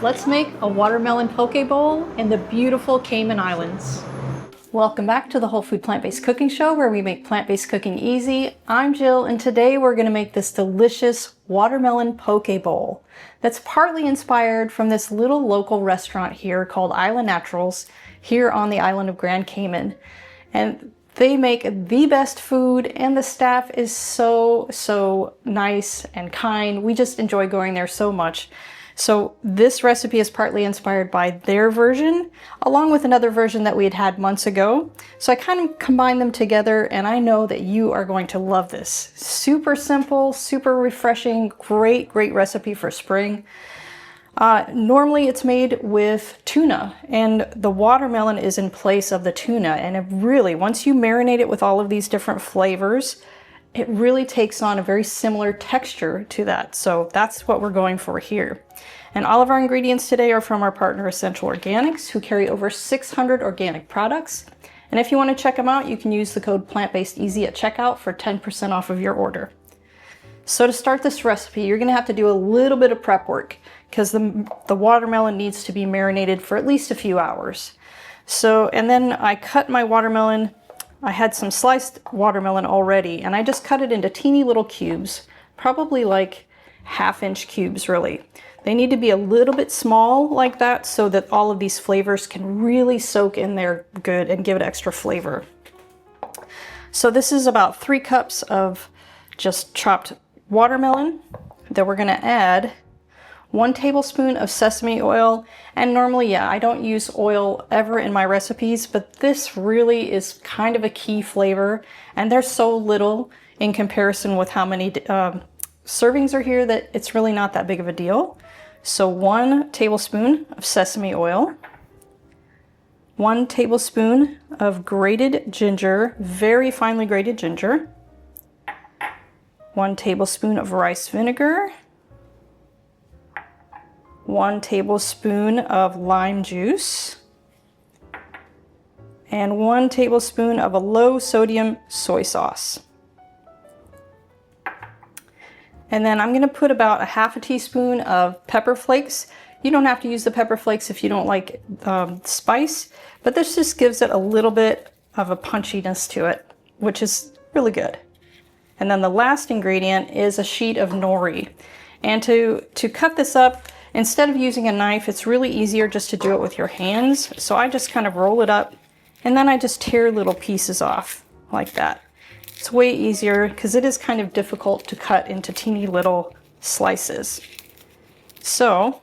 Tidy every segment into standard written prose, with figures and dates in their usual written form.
Let's make a watermelon poke bowl in the beautiful Cayman Islands. Welcome back to the Whole Food Plant-Based Cooking Show, where we make plant-based cooking easy. I'm Jill, and today we're going to make this delicious watermelon poke bowl that's partly inspired from this little local restaurant here called Island Naturals here on the island of Grand Cayman. And they make the best food, and the staff is so nice and kind. We just enjoy going there so much. So this recipe is partly inspired by their version, along with another version that we had months ago. So I kind of combined them together, and I know that you are going to love this. Super simple, super refreshing, great recipe for spring. Normally it's made with tuna, and the watermelon is in place of the tuna. And it really, once you marinate it with all of these different flavors, it really takes on a very similar texture to that. So that's what we're going for here. And all of our ingredients today are from our partner Essential Organics, who carry over 600 organic products. And if you want to check them out, you can use the code PLANTBASEDEASY at checkout for 10% off of your order. So to start this recipe, you're going to have to do a little bit of prep work because the watermelon needs to be marinated for at least a few hours. So, and then I cut my watermelon. I had some sliced watermelon already, and I just cut it into teeny little cubes, probably like 1/2-inch cubes really. They need to be a little bit small like that so that all of these flavors can really soak in there good and give it extra flavor. So this is about 3 cups of just chopped watermelon. Then we're gonna add 1 tablespoon of sesame oil. And normally, yeah, I don't use oil ever in my recipes, but this really is kind of a key flavor. And there's so little in comparison with how many servings are here that it's really not that big of a deal. So 1 tablespoon of sesame oil, 1 tablespoon of grated ginger, very finely grated ginger, 1 tablespoon of rice vinegar, 1 tablespoon of lime juice, and 1 tablespoon of a low sodium soy sauce. And then I'm going to put about 1/2 teaspoon of pepper flakes. You don't have to use the pepper flakes if you don't like spice, but this just gives it a little bit of a punchiness to it, which is really good. And then the last ingredient is a sheet of nori. And to cut this up, instead of using a knife, it's really easier just to do it with your hands. So I just kind of roll it up, and then I just tear little pieces off like that. It's way easier because it is kind of difficult to cut into teeny little slices. So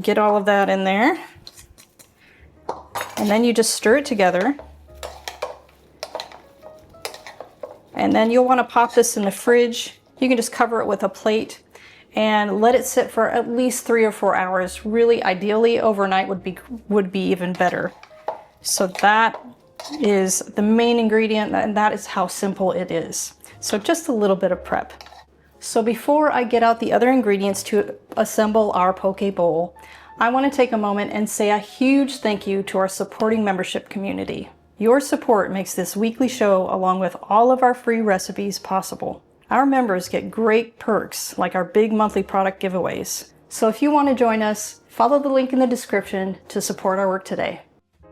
get all of that in there, and then you just stir it together. And then you'll want to pop this in the fridge. You can just cover it with a plate and let it sit for at least 3 or 4 hours. Really, ideally, overnight would be even better. So that is the main ingredient, and that is how simple it is. So just a little bit of prep. So before I get out the other ingredients to assemble our poke bowl, I want to take a moment and say a huge thank you to our supporting membership community. Your support makes this weekly show, along with all of our free recipes, possible. Our members get great perks like our big monthly product giveaways. So if you want to join us, follow the link in the description to support our work today.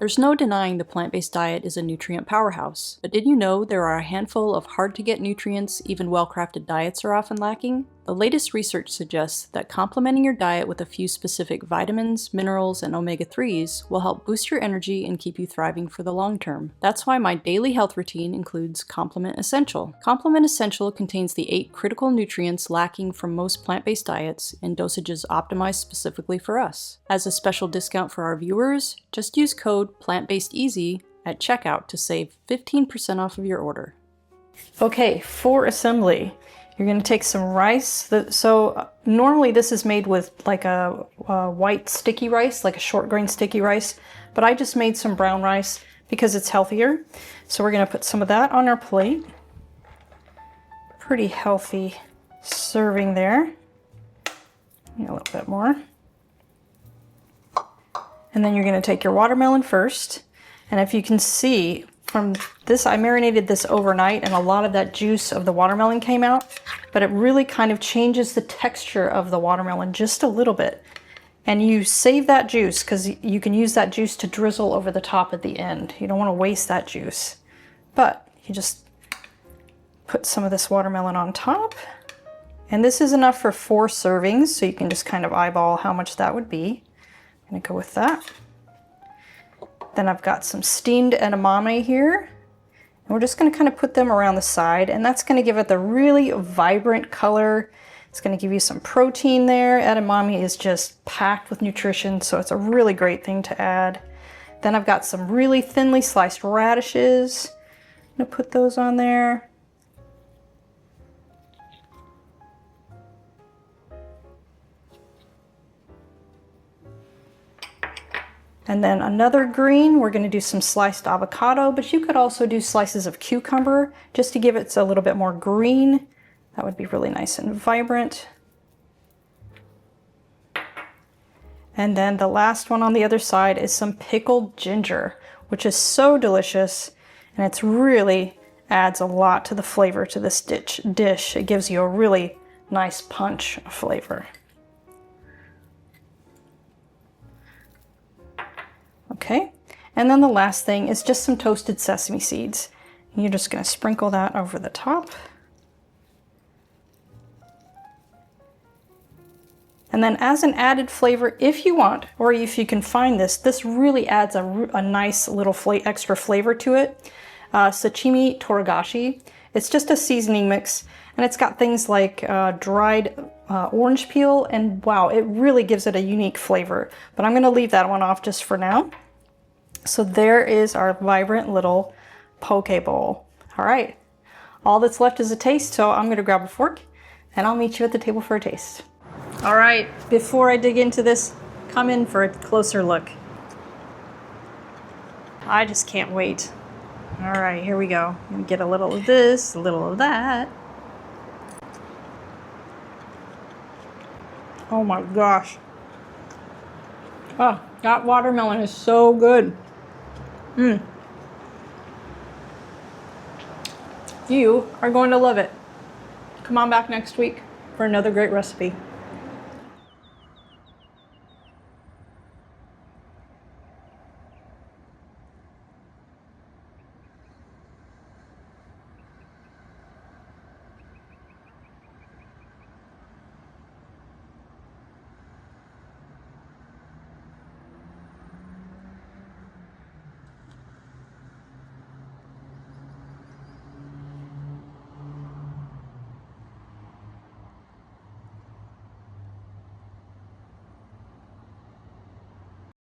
There's no denying the plant-based diet is a nutrient powerhouse, but did you know there are a handful of hard-to-get nutrients even well-crafted diets are often lacking? The latest research suggests that complementing your diet with a few specific vitamins, minerals, and omega-3s will help boost your energy and keep you thriving for the long term. That's why my daily health routine includes Complement Essential. Complement Essential contains the 8 critical nutrients lacking from most plant-based diets in dosages optimized specifically for us. As a special discount for our viewers, just use code PLANTBASEDEASY at checkout to save 15% off of your order. Okay, for assembly, you're going to take some rice. So normally this is made with like a white sticky rice, like a short grain sticky rice, but I just made some brown rice because it's healthier. So we're going to put some of that on our plate. Pretty healthy serving there. A little bit more. And then you're going to take your watermelon first. And if you can see from this, I marinated this overnight, and a lot of that juice of the watermelon came out, but it really kind of changes the texture of the watermelon just a little bit. And you save that juice because you can use that juice to drizzle over the top at the end. You don't want to waste that juice. But you just put some of this watermelon on top. And this is enough for 4 servings, so you can just kind of eyeball how much that would be. I'm gonna go with that. Then I've got some steamed edamame here. And we're just gonna kind of put them around the side, and that's gonna give it the really vibrant color. It's gonna give you some protein there. Edamame is just packed with nutrition, so it's a really great thing to add. Then I've got some really thinly sliced radishes. I'm gonna put those on there. And then another green, we're gonna do some sliced avocado, but you could also do slices of cucumber just to give it a little bit more green. That would be really nice and vibrant. And then the last one on the other side is some pickled ginger, which is so delicious, and it's really adds a lot to the flavor to this dish. It gives you a really nice punch of flavor. Okay, and then the last thing is just some toasted sesame seeds. And you're just going to sprinkle that over the top. And then as an added flavor, if you want, or if you can find this really adds a nice little extra flavor to it. Sashimi toragashi. It's just a seasoning mix, and it's got things like dried orange peel, and wow, it really gives it a unique flavor. But I'm going to leave that one off just for now. So there is our vibrant little poke bowl. All right, all that's left is a taste, so I'm going to grab a fork, and I'll meet you at the table for a taste. All right, before I dig into this, come in for a closer look. I just can't wait. All right, here we go. I'm gonna get a little of this, a little of that. Oh my gosh. Oh, that watermelon is so good. You are going to love it. Come on back next week for another great recipe.